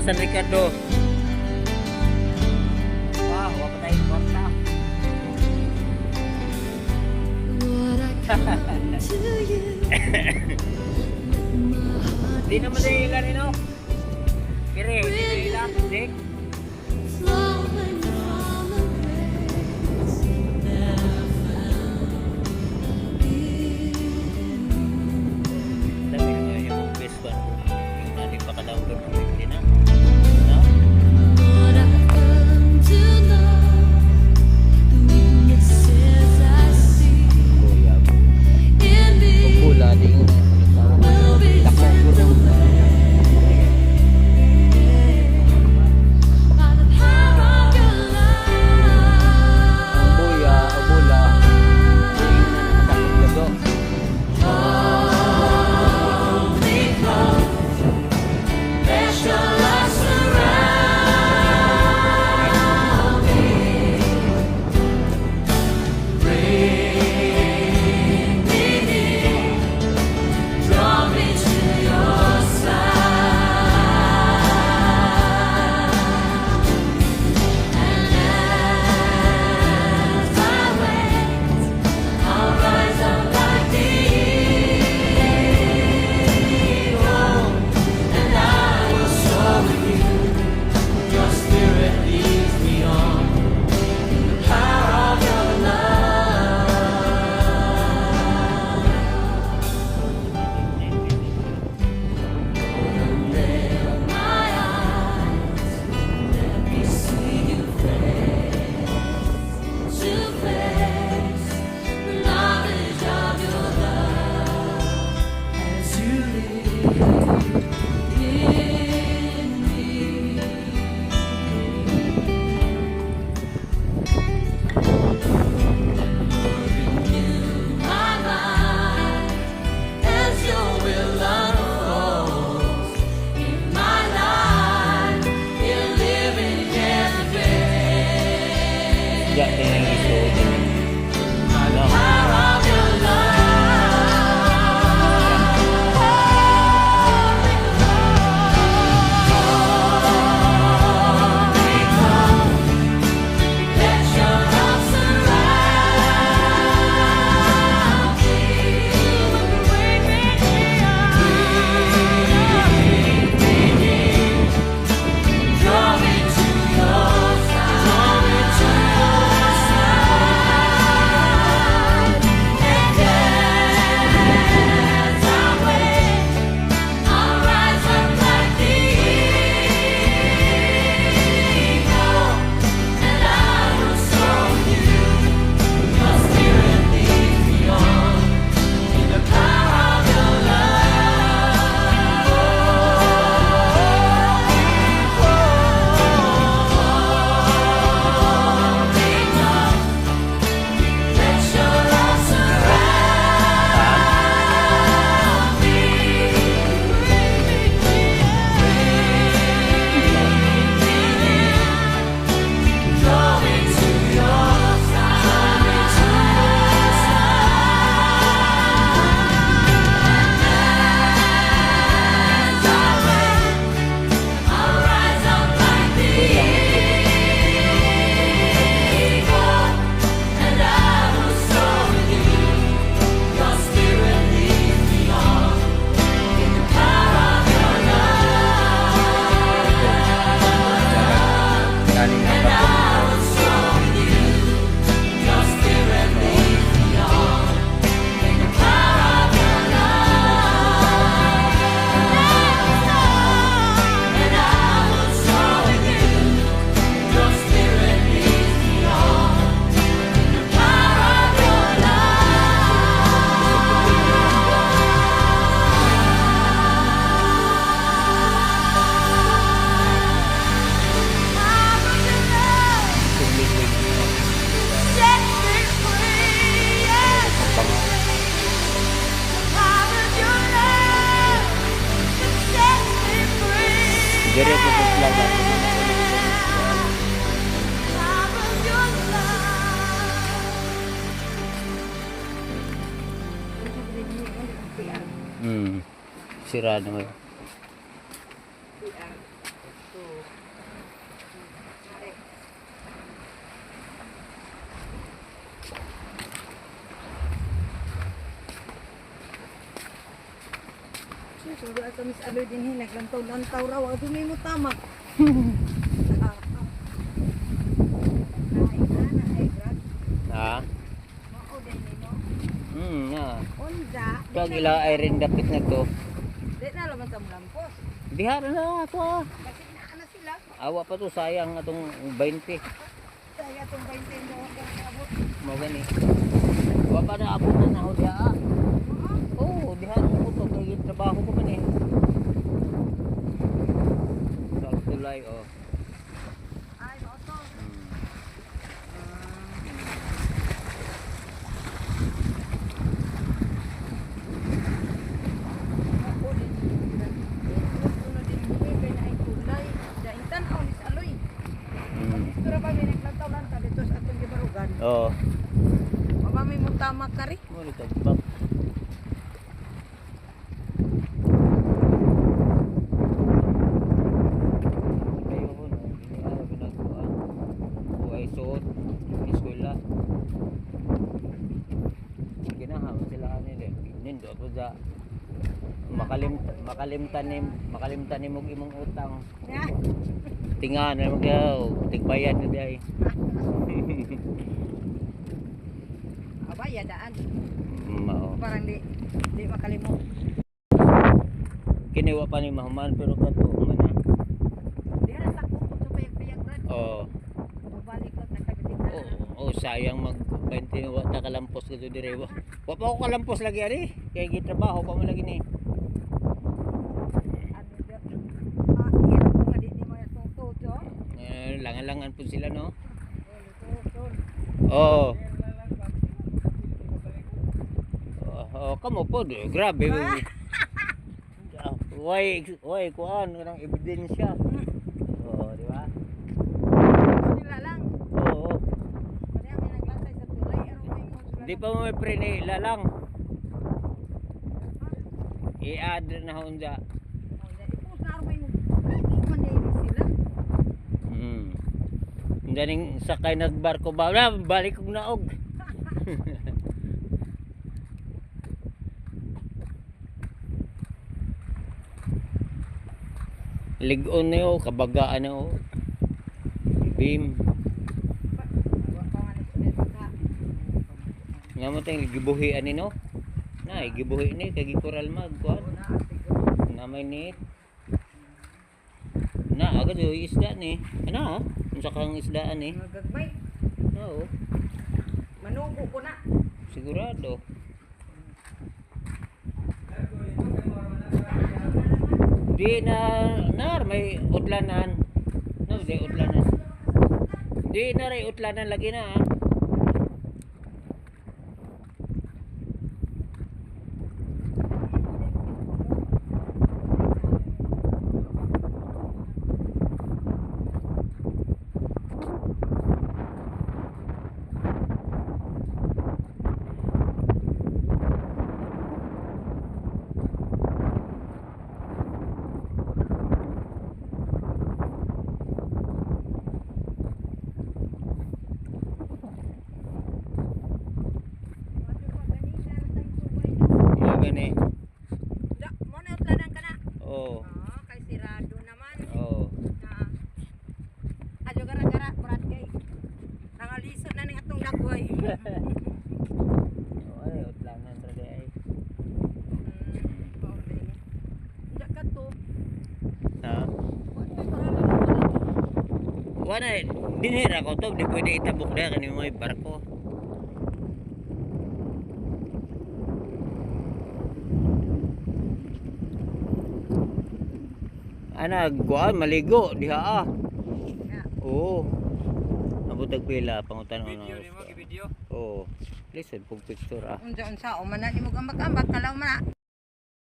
mga San Ricardo. Wow, wala pa tayong kwarta. Di naman tayo ilan, no? Kiri, di tayo ilan, Dick. Dami naman yung best one. Yung natin paka-download ng weekly na. No? Pula di ko Ya, tingnan yung isuot. Ano? Jadi aku berpelanggan. Sira naman. suro ato Miss Aloy din hin naglantaw-lantaw raw ado may mo tama. Ay grad. Ha? Mao din nimo. Nga. Unja. Kag ila ay rin dapit na to. Di na laman sa mulampos. Bihar na ako ah. Kasi na sila. Awa pa to, sayang atong 20. Saya tong 20 mo abot. Mo gani. Wa pa na abot na na diha. Oh, diha ko to kay trabaho ko man eh. Sa tulay oh. Ay, mao to. Ako din. Uno din ni kay na ay tulay. Daing tan-aw Miss Aloy. Pero ba may naglantaw-lantaw dito sa atong gibarugan. Oh. Mama may mutama ka rin. Mo ri tagbak. Kayo ko no, ini ara ginagawa. Buhay suot, eskwela. Ginahamon sila nila. Nindot ko sa makalimtan ni mong imong utang. Tinga na mo daw, tigbayad na day. Aba, yadaan. Mao. Parang di makalimot. Kiniwa pa ni Mahuman pero kato man na. Di na sakto sa payag-payag brad. Oh. Babalik ko nakabitig na. Oh, sayang mag 20 wa ta kalampos ko dire. Wa pa ako kalampos lagi ari. Kay gitrabaho pa mo lagi ni. Ano der? Ira ko nga di mo itong tuto. Langan-langan po sila no. Tuto. Oo. Oh, kamo po, grabe. Why kuan ng ebidensya. Oh, di ba? Nila lang. Oo. Kaya may naglatay sa tulay. Ano may mo sila? Di pa mo may prene lalang. I-add na honda. Ipos na may mo. Hindi man din sila. Daning sakay nagbarko ba? Balik kong naog. Ligon na yun, kabagaan na yun. Beam. Wa pa man ni baka. Nga mo tayong gibuhian ni no? Na, gibuhi ni, kay gikural mag. Kuan. Na may nit. Na, agad yung isda ni. Ano? Ang sakang isdaan ni. Magagmay. Oo. Manugo ko na. Sigurado. Di na may utlanan. No, di utlanan. Di na ray utlanan lagi na. Mga gani. Da, mo na utlanan ka na. Oo. Kay sirado naman. Oo. Adyo gara-gara brad kay. Nangalisod na ning atong dagway. Ay, utlanan ra di ay. Ndak ka to. Ha? Wala, dinhira ko to, di pwede itabok na kanina may barko. Ana, guan maligo diha ah. Oo. Nabutag pila pangutan ano. Video. Oo. Listen pug picture ah. Unsa o man na nimo gambak-ambak kalaw man na.